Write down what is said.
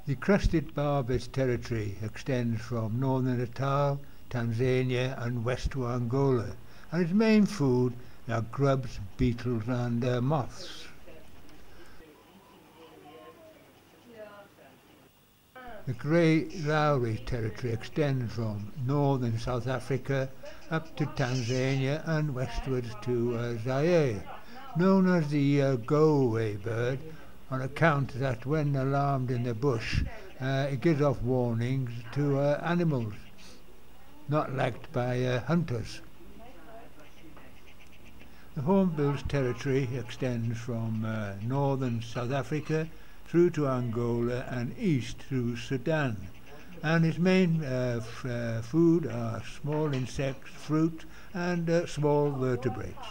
The crested barbet's territory extends from northern Natal, Tanzania and west to Angola, and its main food are grubs, beetles and moths. The grey Lowry territory extends from northern South Africa up to Tanzania and westwards to Zaire, known as the go-away bird on account that when alarmed in the bush it gives off warnings to animals not liked by hunters. The hornbill's territory extends from northern South Africa through to Angola and east through Sudan, and its main food are small insects, fruit and small vertebrates.